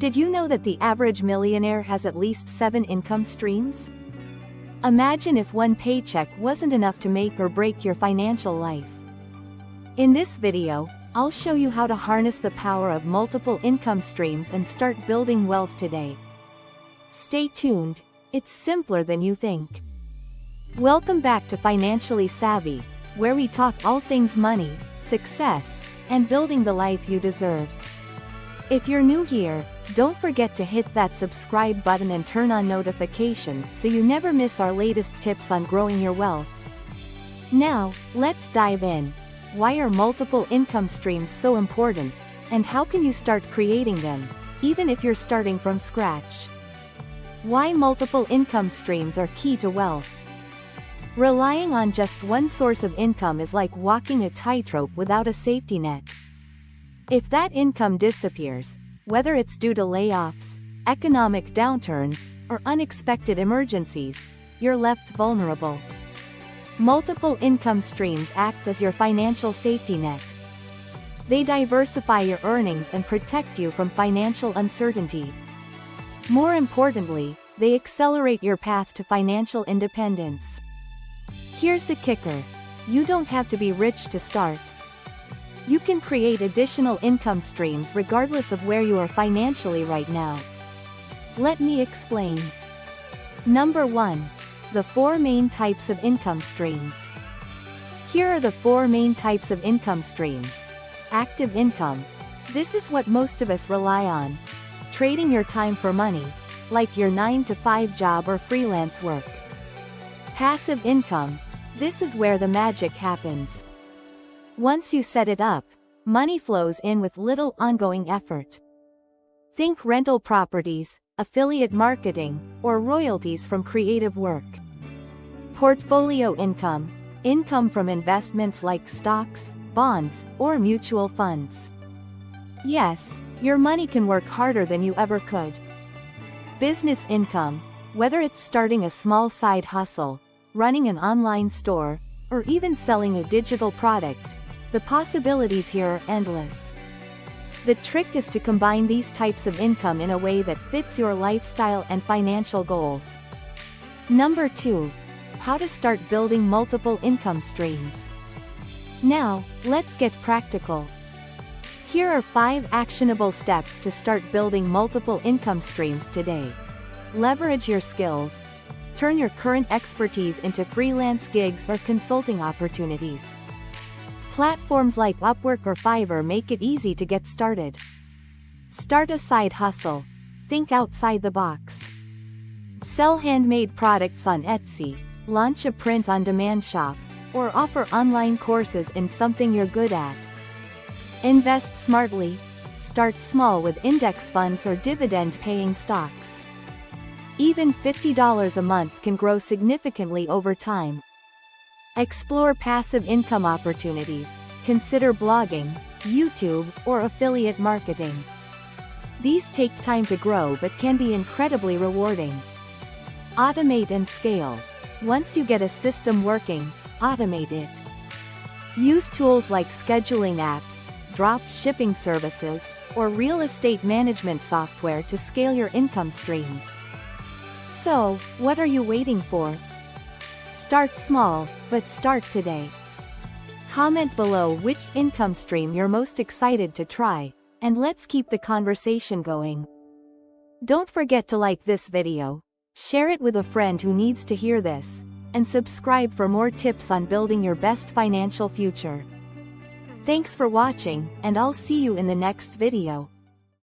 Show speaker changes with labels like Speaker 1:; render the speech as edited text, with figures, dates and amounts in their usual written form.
Speaker 1: Did you know that the average millionaire has at least 7 income streams? Imagine if one paycheck wasn't enough to make or break your financial life. In this video, I'll show you how to harness the power of multiple income streams and start building wealth today. Stay tuned, it's simpler than you think. Welcome back to Financially Savvy, where we talk all things money, success, and building the life you deserve. If you're new here, don't forget to hit that subscribe button and turn on notifications so you never miss our latest tips on growing your wealth. Now, let's dive in. Why are multiple income streams so important, and how can you start creating them, even if you're starting from scratch? Why multiple income streams are key to wealth. Relying on just one source of income is like walking a tightrope without a safety net. If that income disappears, whether it's due to layoffs, economic downturns, or unexpected emergencies, you're left vulnerable. Multiple income streams act as your financial safety net. They diversify your earnings and protect you from financial uncertainty. More importantly, they accelerate your path to financial independence. Here's the kicker: you don't have to be rich to start. You can create additional income streams regardless of where you are financially right now. Let me explain. Number 1. The 4 main types of income streams. Here are the 4 main types of income streams. Active income. This is what most of us rely on. Trading your time for money, like your 9-to-5 job or freelance work. Passive income. This is where the magic happens. Once you set it up, money flows in with little ongoing effort. Think rental properties, affiliate marketing, or royalties from creative work. Portfolio income. Income from investments like stocks, bonds, or mutual funds. Yes, your money can work harder than you ever could. Business income. Whether it's starting a small side hustle, running an online store, or even selling a digital product, the possibilities here are endless. The trick is to combine these types of income in a way that fits your lifestyle and financial goals. Number 2. How to start building multiple income streams. Now, let's get practical. Here are 5 actionable steps to start building multiple income streams today. Leverage your skills. Turn your current expertise into freelance gigs or consulting opportunities. Platforms like Upwork or Fiverr make it easy to get started. Start a side hustle. Think outside the box. Sell handmade products on Etsy, launch a print-on-demand shop, or offer online courses in something you're good at. Invest smartly. Start small with index funds or dividend-paying stocks. Even $50 a month can grow significantly over time. Explore passive income opportunities. Consider blogging, YouTube, or affiliate marketing. These take time to grow but can be incredibly rewarding. Automate and scale. Once you get a system working, automate it. Use tools like scheduling apps, drop shipping services, or real estate management software to scale your income streams. So, what are you waiting for? Start small, but start today. Comment below which income stream you're most excited to try, and let's keep the conversation going. Don't forget to like this video, share it with a friend who needs to hear this, and subscribe for more tips on building your best financial future. Thanks for watching, and I'll see you in the next video.